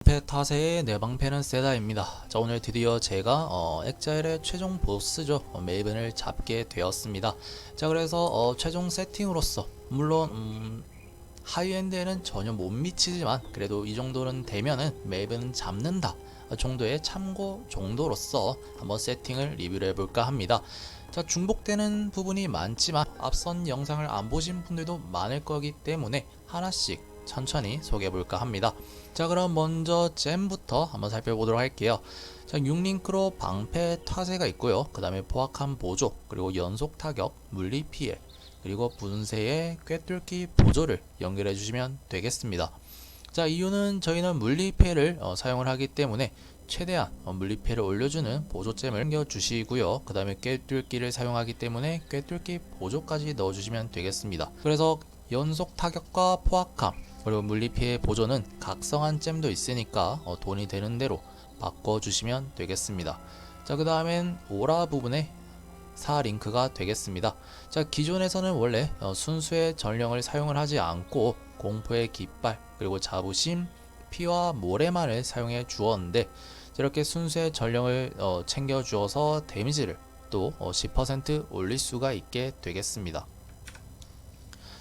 방패 타세의 내 방패는 세다입니다. 자, 오늘 드디어 제가 엑자일의 최종 보스죠, 메이븐을 잡게 되었습니다. 자, 그래서 최종 세팅으로서 물론 하이엔드에는 전혀 못 미치지만 그래도 이 정도는 되면은 메이븐은 잡는다 정도의 참고 정도로서 한번 세팅을 리뷰를 해볼까 합니다. 자, 중복되는 부분이 많지만 앞선 영상을 안 보신 분들도 많을 거기 때문에 하나씩 천천히 소개해 볼까 합니다. 자, 그럼 먼저 잼부터 한번 살펴보도록 할게요. 자, 6링크로 방패 타세가 있고요. 그 다음에 포악한 보조, 그리고 연속 타격, 물리 피해, 그리고 분쇄의 꿰뚫기 보조를 연결해 주시면 되겠습니다. 자, 이유는 저희는 물리 피해를 사용을 하기 때문에 최대한 물리 피해를 올려주는 보조잼을 챙겨 주시고요. 그 다음에 꿰뚫기를 사용하기 때문에 꿰뚫기 보조까지 넣어주시면 되겠습니다. 그래서 연속 타격과 포악함, 그리고 물리피해 보조는 각성한 잼도 있으니까 돈이 되는 대로 바꿔주시면 되겠습니다. 자, 그 다음엔 오라 부분에 4링크가 되겠습니다. 자, 기존에서는 원래 순수의 전령을 사용을 하지 않고 공포의 깃발, 그리고 자부심, 피와 모래만을 사용해 주었는데 이렇게 순수의 전령을 챙겨 주어서 데미지를 또 10% 올릴 수가 있게 되겠습니다.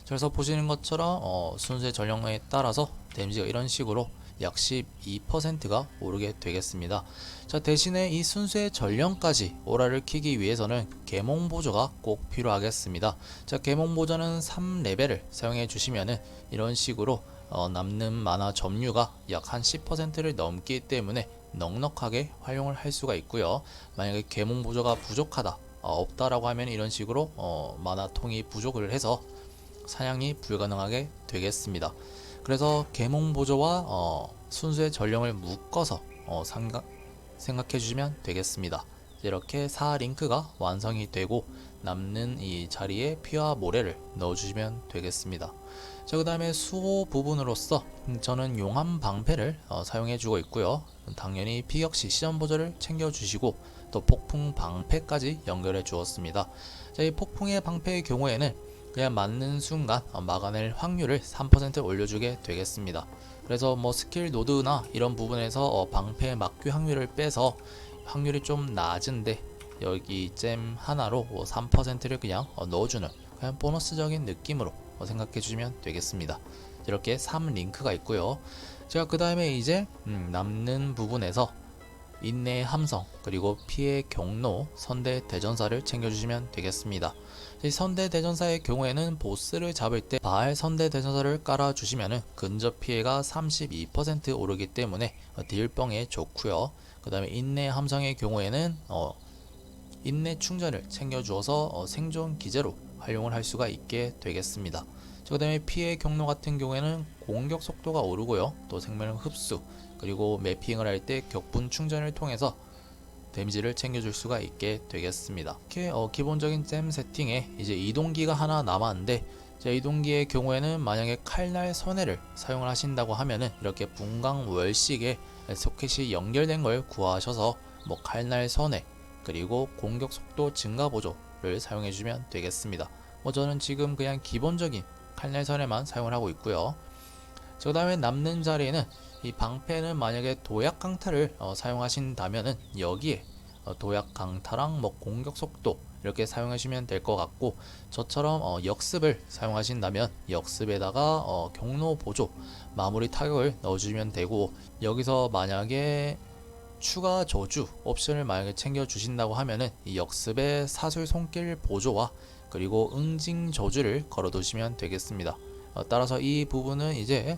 그래서 보시는 것처럼 순수의 전령에 따라서 데미지가 이런 식으로 약 12%가 오르게 되겠습니다. 자, 대신에 이 순수의 전령까지 오라를 키기 위해서는 계몽 보조가 꼭 필요하겠습니다. 자, 계몽 보조는 3레벨을 사용해 주시면은 이런 식으로 남는 마나 점유가 약 한 10%를 넘기 때문에 넉넉하게 활용을 할 수가 있고요. 만약에 계몽 보조가 부족하다, 없다라고 하면 이런 식으로 마나 통이 부족을 해서 사냥이 불가능하게 되겠습니다. 그래서 계몽 보조와 순수의 전령을 묶어서 생각해 주시면 되겠습니다. 이렇게 4링크가 완성이 되고 남는 이 자리에 피와 모래를 넣어 주시면 되겠습니다. 자, 그 다음에 수호 부분으로서 저는 용암 방패를 사용해 주고 있고요. 당연히 피 역시 시전 보조를 챙겨 주시고 또 폭풍 방패까지 연결해 주었습니다. 자, 이 폭풍의 방패의 경우에는 그냥 맞는 순간 막아낼 확률을 3% 올려주게 되겠습니다. 그래서 뭐 스킬 노드나 이런 부분에서 방패 막귀 확률을 빼서 확률이 좀 낮은데 여기 잼 하나로 3%를 그냥 넣어주는 그냥 보너스적인 느낌으로 생각해 주시면 되겠습니다. 이렇게 3링크가 있고요. 제가 그 다음에 이제 남는 부분에서 인내의 함성, 그리고 피해 경로, 선대 대전사를 챙겨주시면 되겠습니다. 이 선대 대전사의 경우에는 보스를 잡을 때 바알 선대 대전사를 깔아주시면 근접 피해가 32% 오르기 때문에 딜뻥에 좋고요. 그 다음에 인내 함성의 경우에는 인내 충전을 챙겨주어서 생존 기제로 활용을 할 수가 있게 되겠습니다. 그 다음에 피해 경로 같은 경우에는 공격 속도가 오르고요. 또 생명 흡수, 그리고 매핑을 할 때 격분 충전을 통해서 데미지를 챙겨줄 수가 있게 되겠습니다. 이렇게 기본적인 잼 세팅에 이제 이동기가 하나 남았는데, 이동기의 경우에는 만약에 칼날 선회를 사용을 하신다고 하면은 이렇게 분광 월식에 소켓이 연결된 걸 구하셔서 뭐 칼날 선회, 그리고 공격 속도 증가 보조를 사용해 주면 되겠습니다. 저는 지금 그냥 기본적인 칼날 선회만 사용을 하고 있고요. 그 다음에 남는 자리에는 이 방패는 만약에 도약 강타를 사용하신다면은 여기에 도약 강타랑 뭐 공격 속도 이렇게 사용하시면 될 것 같고, 저처럼 역습을 사용하신다면 역습에다가 경로 보조 마무리 타격을 넣어주시면 되고, 여기서 만약에 추가 저주 옵션을 만약에 챙겨 주신다고 하면은 이 역습의 사술 손길 보조와 그리고 응징 저주를 걸어 두시면 되겠습니다. 따라서 이 부분은 이제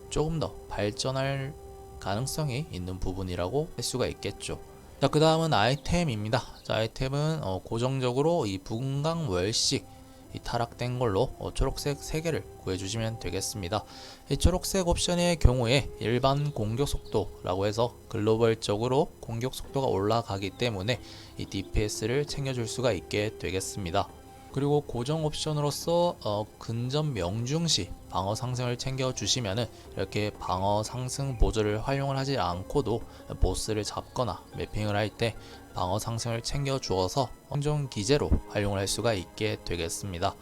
조금 더 발전할 가능성이 있는 부분이라고 할 수가 있겠죠. 자, 그 다음은 아이템입니다. 자, 아이템은 고정적으로 이 분광 월식 이 타락된 걸로 초록색 3개를 구해주시면 되겠습니다. 이 초록색 옵션의 경우에 일반 공격 속도라고 해서 글로벌적으로 공격 속도가 올라가기 때문에 이 DPS를 챙겨줄 수가 있게 되겠습니다. 그리고 고정 옵션으로서 근접 명중시 방어 상승을 챙겨 주시면은 이렇게 방어 상승 보조를 활용을 하지 않고도 보스를 잡거나 매핑을 할 때 방어 상승을 챙겨 주어서 생존 기제로 활용을 할 수가 있게 되겠습니다.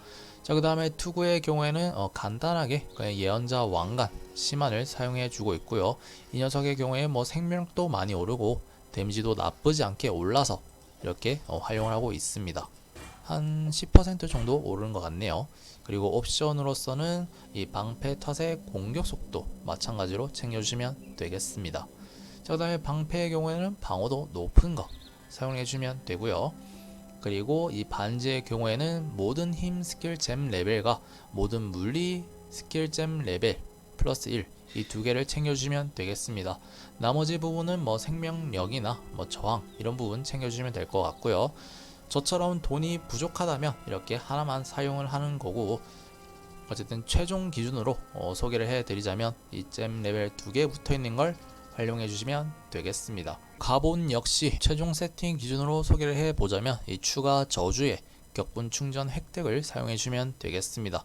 자, 그 다음에 투구의 경우에는 간단하게 그냥 예언자 왕관 시만을 사용해 주고 있고요. 이 녀석의 경우에 뭐 생명력도 많이 오르고 데미지도 나쁘지 않게 올라서 이렇게 활용을 하고 있습니다. 한 10% 정도 오르는 것 같네요. 그리고 옵션으로서는 이 방패 탓의 공격 속도 마찬가지로 챙겨주시면 되겠습니다. 자, 그 다음에 방패의 경우에는 방어도 높은 거 사용해주면 되고요. 그리고 이 반지의 경우에는 모든 힘 스킬잼 레벨과 모든 물리 스킬잼 레벨 플러스 1 이 두 개를 챙겨주시면 되겠습니다. 나머지 부분은 뭐 생명력이나 뭐 저항 이런 부분 챙겨주시면 될 것 같고요. 저처럼 돈이 부족하다면 이렇게 하나만 사용을 하는 거고, 어쨌든 최종 기준으로 소개를 해드리자면 이 잼 레벨 2개 붙어있는 걸 활용해 주시면 되겠습니다. 가본 역시 최종 세팅 기준으로 소개를 해보자면 이 추가 저주의 격분 충전 획득을 사용해 주시면 되겠습니다.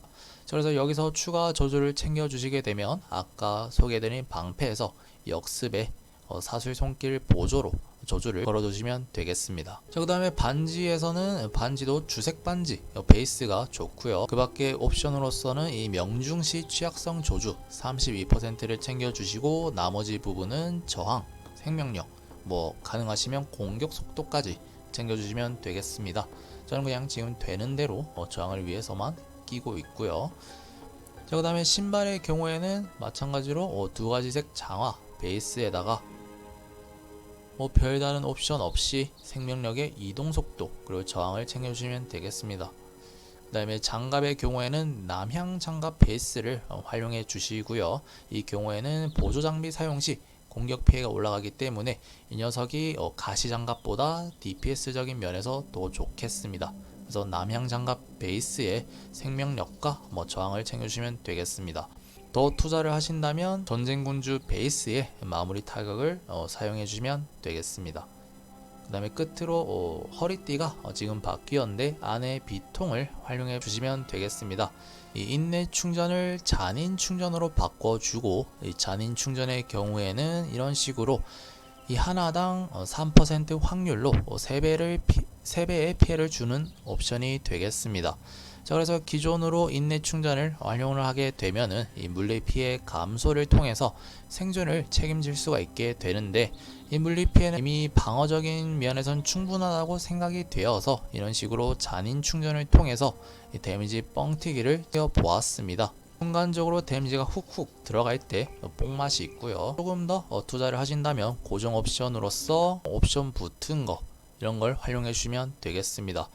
그래서 여기서 추가 저주를 챙겨 주시게 되면 아까 소개해드린 방패에서 역습의 사술 손길 보조로 저주를 걸어두시면 되겠습니다. 자, 그 다음에 반지에서는 반지도 주색 반지 베이스가 좋고요. 그 밖에 옵션으로서는 이 명중시 취약성 저주 32%를 챙겨주시고 나머지 부분은 저항, 생명력, 뭐 가능하시면 공격 속도까지 챙겨주시면 되겠습니다. 저는 그냥 지금 되는 대로 저항을 위해서만 끼고 있고요. 자, 그 다음에 신발의 경우에는 마찬가지로 두 가지색 장화 베이스에다가 뭐 별다른 옵션 없이 생명력의 이동 속도 그리고 저항을 챙겨주시면 되겠습니다. 그 다음에 장갑의 경우에는 남향 장갑 베이스를 활용해 주시고요. 이 경우에는 보조 장비 사용 시 공격 피해가 올라가기 때문에 이 녀석이 가시 장갑보다 DPS적인 면에서 더 좋겠습니다. 그래서 남향 장갑 베이스의 생명력과 저항을 챙겨주시면 되겠습니다. 더 투자를 하신다면 전쟁군주 베이스의 마무리 타격을 사용해 주시면 되겠습니다. 그 다음에 끝으로 허리띠가 지금 바뀌었는데 안에 비통을 활용해 주시면 되겠습니다. 이 인내 충전을 잔인 충전으로 바꿔주고, 이 잔인 충전의 경우에는 이런 식으로 이 하나당 3% 확률로 3배의 피해를 주는 옵션이 되겠습니다. 자, 그래서 기존으로 인내 충전을 활용을 하게 되면은 이 물리 피해 감소를 통해서 생존을 책임질 수가 있게 되는데, 이 물리 피해는 이미 방어적인 면에선 충분하다고 생각이 되어서 이런 식으로 잔인 충전을 통해서 이 데미지 뻥튀기를 띄워 보았습니다. 순간적으로 데미지가 훅훅 들어갈 때 뽕맛이 있고요. 조금 더 투자를 하신다면 고정 옵션으로서 옵션 붙은 거 이런 걸 활용해 주시면 되겠습니다.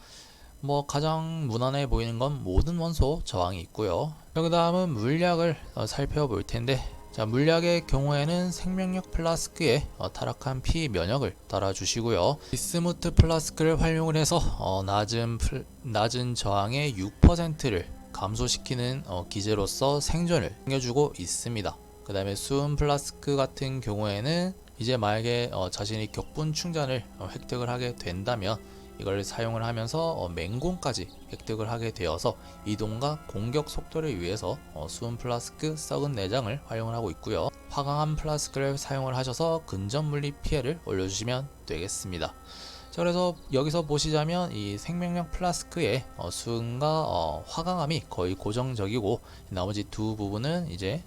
뭐 가장 무난해 보이는 건 모든 원소 저항이 있고요. 그 다음은 물약을 살펴볼 텐데, 자, 물약의 경우에는 생명력 플라스크에 타락한 피 면역을 달아주시고요. 비스무트 플라스크를 활용을 해서 낮은 저항의 6%를 감소시키는 기제로서 생존을 챙겨주고 있습니다. 그 다음에 수은 플라스크 같은 경우에는 이제 만약에 자신이 격분 충전을 획득을 하게 된다면 이걸 사용을 하면서 맹공까지 획득을 하게 되어서 이동과 공격 속도를 위해서 수은 플라스크 썩은 내장을 활용을 하고 있고요. 화강암 플라스크를 사용을 하셔서 근접 물리 피해를 올려주시면 되겠습니다. 자, 그래서 여기서 보시자면 이 생명력 플라스크의 수은과 화강암이 거의 고정적이고 나머지 두 부분은 이제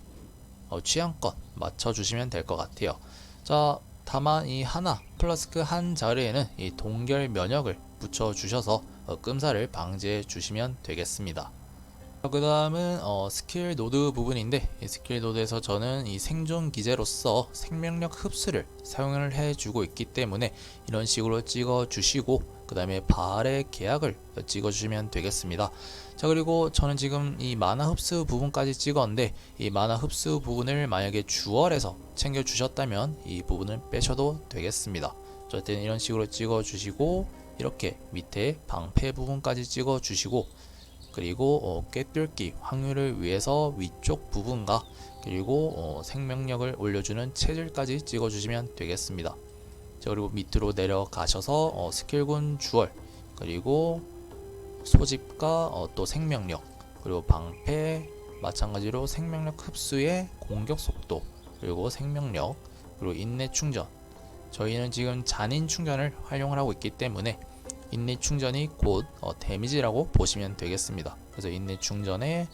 취향껏 맞춰주시면 될 것 같아요. 자, 다만 이 하나 플라스크 한 자리에는 이 동결 면역을 붙여 주셔서 끔사를 방지해 주시면 되겠습니다. 그 다음은 스킬 노드 부분인데, 이 스킬 노드에서 저는 이 생존 기제로서 생명력 흡수를 사용을 해주고 있기 때문에 이런 식으로 찍어 주시고 그 다음에 발의 계약을 찍어 주시면 되겠습니다. 자, 그리고 저는 지금 이 마나 흡수 부분까지 찍었는데, 이 마나 흡수 부분을 만약에 주얼에서 챙겨 주셨다면 이 부분을 빼셔도 되겠습니다. 어쨌든 이런 식으로 찍어 주시고 이렇게 밑에 방패 부분까지 찍어 주시고, 그리고 꿰뚫기 확률을 위해서 위쪽 부분과 그리고 생명력을 올려주는 체질까지 찍어주시면 되겠습니다. 자, 그리고 밑으로 내려가셔서 스킬군 주얼 그리고 소집과 또 생명력 그리고 방패 마찬가지로 생명력 흡수의 공격 속도 그리고 생명력 그리고 인내 충전, 저희는 지금 잔인 충전을 활용을 하고 있기 때문에 인내 충전이 곧 데미지라고 보시면 되겠습니다. 그래서 인내 충전에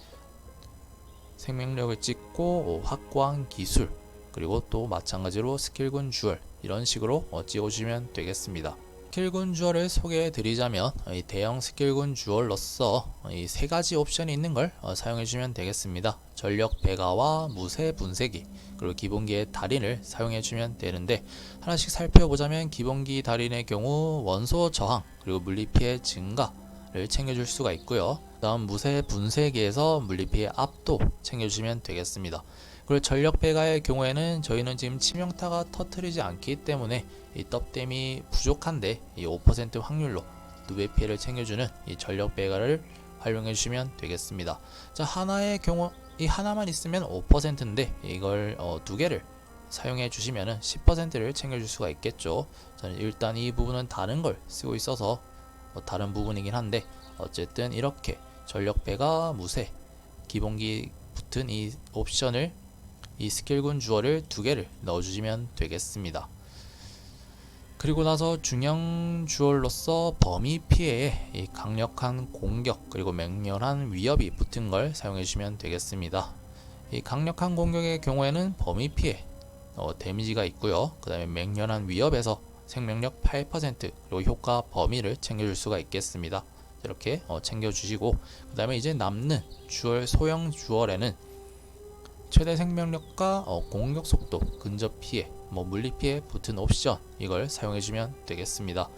생명력을 찍고 확고한 기술, 그리고 또 마찬가지로 스킬군 주얼, 이런 식으로 찍어주시면 되겠습니다. 스킬군 주얼을 소개해 드리자면 이 대형 스킬군 주얼로서 이 세 가지 옵션이 있는 걸 사용해 주시면 되겠습니다. 전력 배가와 무쇠 분쇄기, 그리고 기본기의 달인을 사용해 주면 되는데, 하나씩 살펴보자면 기본기 달인의 경우 원소 저항 그리고 물리피해 증가를 챙겨줄 수가 있고요. 다음 무쇠 분쇄기에서 물리피해 압도 챙겨주시면 되겠습니다. 그리고 전력 배가의 경우에는 저희는 지금 치명타가 터트리지 않기 때문에 이 떡댐이 부족한데 이 5% 확률로 2배 피해를 챙겨주는 이 전력 배가를 활용해 주시면 되겠습니다. 자, 하나의 경우 이 하나만 있으면 5%인데 이걸 두 개를 사용해 주시면 10%를 챙겨줄 수가 있겠죠. 저는 일단 이 부분은 다른 걸 쓰고 있어서 다른 부분이긴 한데, 어쨌든 이렇게 전력 배가 무쇠 기본기 붙은 이 옵션을, 이 스킬군 주얼을 두 개를 넣어주시면 되겠습니다. 그리고 나서 중형 주얼로서 범위 피해에 이 강력한 공격 그리고 맹렬한 위협이 붙은 걸 사용해 주시면 되겠습니다. 이 강력한 공격의 경우에는 범위 피해 데미지가 있고요. 그 다음에 맹렬한 위협에서 생명력 8% 그리고 효과 범위를 챙겨줄 수가 있겠습니다. 이렇게 챙겨주시고, 그 다음에 이제 남는 주얼 소형 주얼에는 최대 생명력과 공격 속도, 근접 피해, 물리 피해 붙은 옵션, 이걸 사용해 주면 되겠습니다.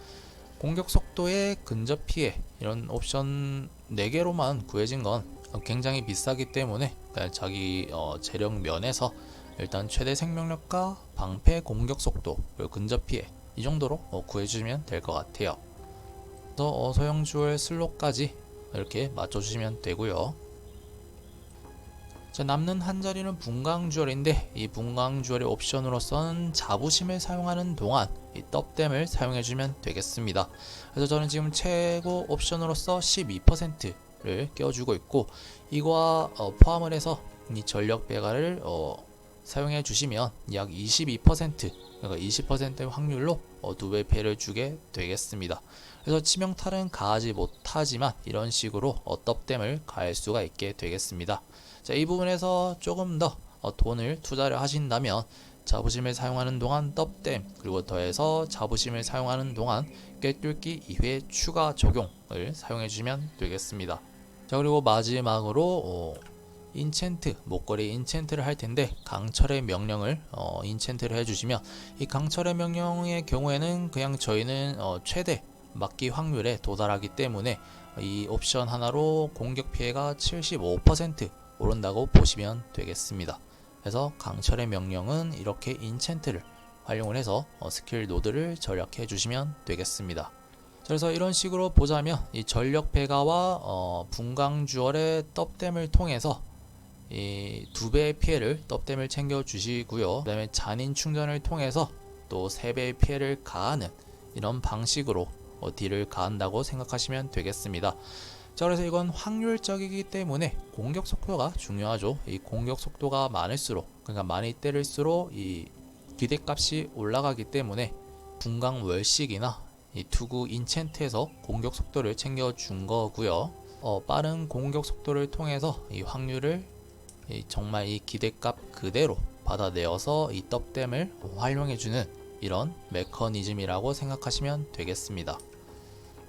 공격 속도에 근접 피해, 이런 옵션 4개로만 구해진 건 굉장히 비싸기 때문에 그냥 자기 재력 면에서 일단 최대 생명력과 방패 공격 속도 그리고 근접 피해 이 정도로 구해주시면 될 것 같아요. 그래서 소형 주얼 슬롯까지 이렇게 맞춰주시면 되고요. 자, 남는 한 자리는 분광 주얼인데, 이 분광 주얼의 옵션으로서는 자부심을 사용하는 동안 이 떡댐을 사용해주면 되겠습니다. 그래서 저는 지금 최고 옵션으로서 12%를 껴주고 있고, 이거와 포함을 해서 이 전력 배가를 사용해 주시면 약 22%, 그러니까 20%의 확률로 2배 패를 주게 되겠습니다. 그래서 치명타는 가하지 못하지만 이런 식으로 떡댐을 가할 수가 있게 되겠습니다. 자, 이 부분에서 조금 더 돈을 투자를 하신다면 자부심을 사용하는 동안 떡댐, 그리고 더해서 자부심을 사용하는 동안 꿰뚫기 2회 추가 적용을 사용해 주시면 되겠습니다. 자, 그리고 마지막으로 인챈트, 목걸이 인챈트를 할 텐데, 강철의 명령을 인챈트를 해주시면, 이 강철의 명령의 경우에는 그냥 저희는 최대 맞기 확률에 도달하기 때문에 이 옵션 하나로 공격 피해가 75% 오른다고 보시면 되겠습니다. 그래서 강철의 명령은 이렇게 인챈트를 활용을 해서 스킬 노드를 절약해 주시면 되겠습니다. 그래서 이런 식으로 보자면 이 전력 배가와 분광 주얼의 떡댐을 통해서 이 2배의 피해를 떡댐을 챙겨 주시고요. 그 다음에 잔인 충전을 통해서 또 3배의 피해를 가하는 이런 방식으로 딜을 가한다고 생각하시면 되겠습니다. 자, 그래서 이건 확률적이기 때문에 공격 속도가 중요하죠. 이 공격 속도가 많을수록, 그러니까 많이 때릴수록 이 기대값이 올라가기 때문에 분광 월식이나 이 투구 인챈트에서 공격 속도를 챙겨준 거고요. 빠른 공격 속도를 통해서 이 확률을 정말 이 기대값 그대로 받아내어서 이 떡댐을 활용해주는 이런 메커니즘이라고 생각하시면 되겠습니다.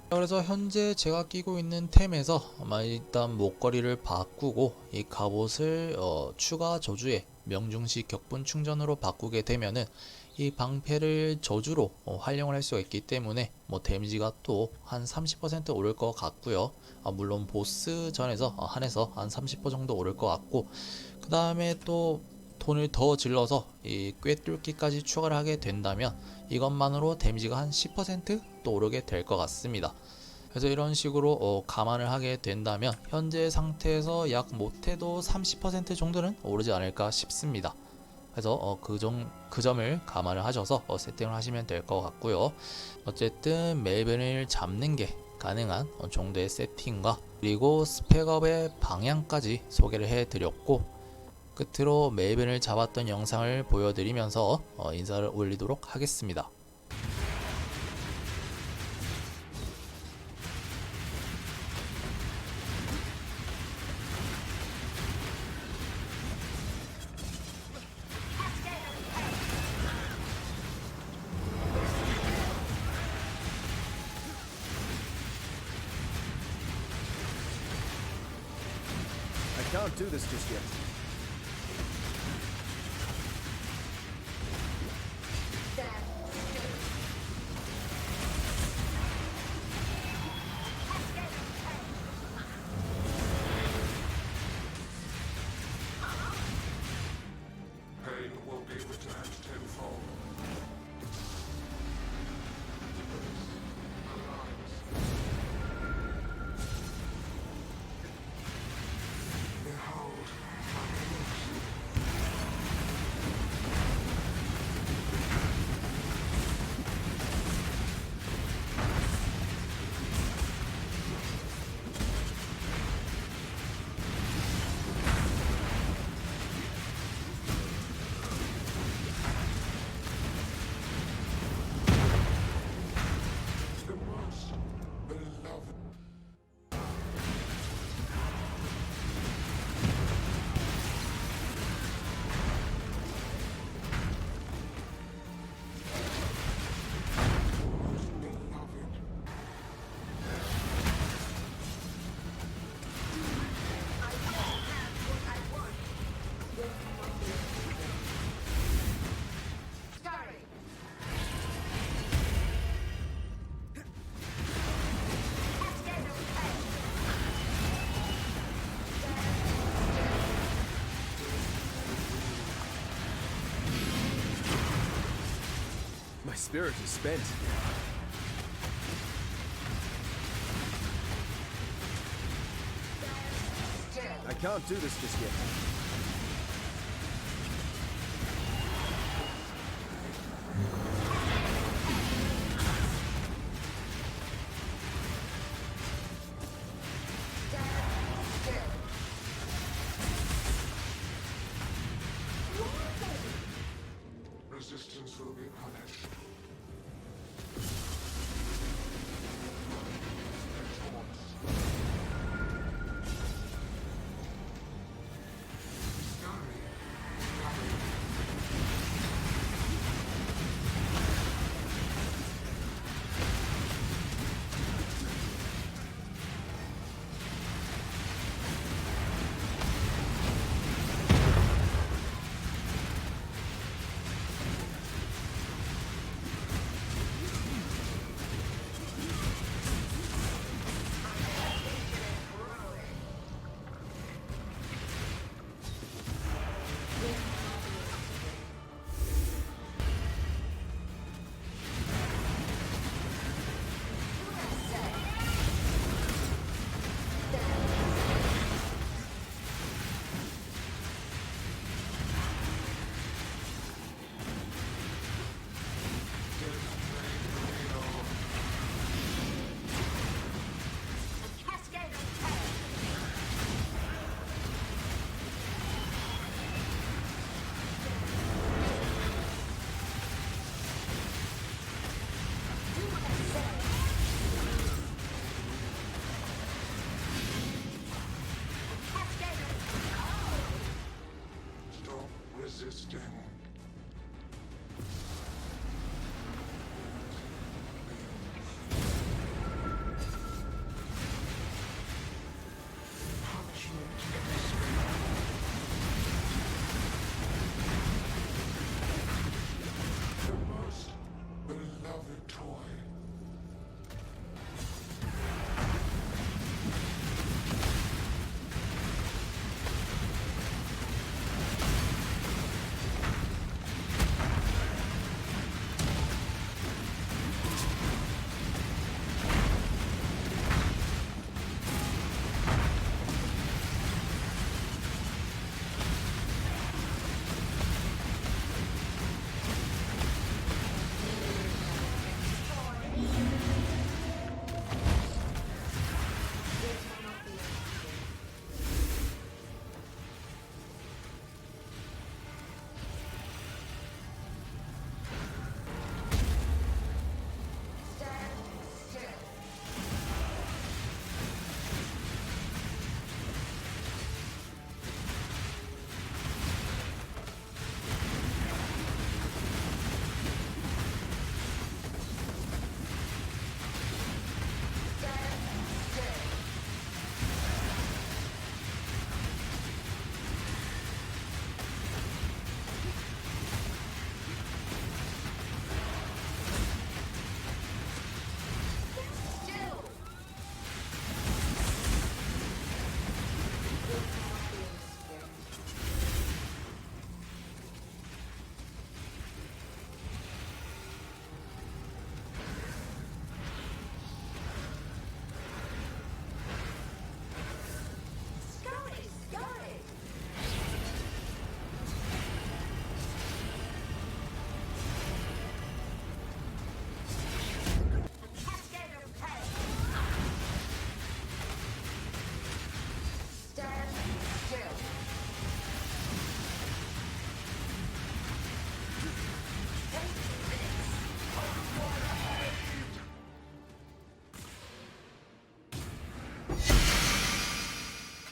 그래서 현재 제가 끼고 있는 템에서 일단 목걸이를 바꾸고 이 갑옷을 추가 저주의 명중시 격분 충전으로 바꾸게 되면은 이 방패를 저주로 활용을 할 수가 있기 때문에 데미지가 또 한 30% 오를 것 같고요. 물론 보스전에서 한해서 한 30% 정도 오를 것 같고, 그 다음에 또 돈을 더 질러서 이 꿰뚫기까지 추가를 하게 된다면 이것만으로 데미지가 한 10% 또 오르게 될 것 같습니다. 그래서 이런 식으로 감안을 하게 된다면 현재 상태에서 약 못해도 30% 정도는 오르지 않을까 싶습니다. 그래서 그 점을 감안을 하셔서 세팅을 하시면 될 것 같고요. 어쨌든 멜빈을 잡는 게 가능한 정도의 세팅과 그리고 스펙업의 방향까지 소개를 해드렸고, 끝으로 멜빈을 잡았던 영상을 보여드리면서 인사를 올리도록 하겠습니다. can't do this just yet. Pain will be returned tenfold. Behold, the most beloved. Beloved. Sorry. My spirit is spent. I can't do this just yet. Resistance will be punished.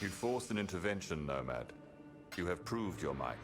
You forced an intervention, Nomad. You have proved your might.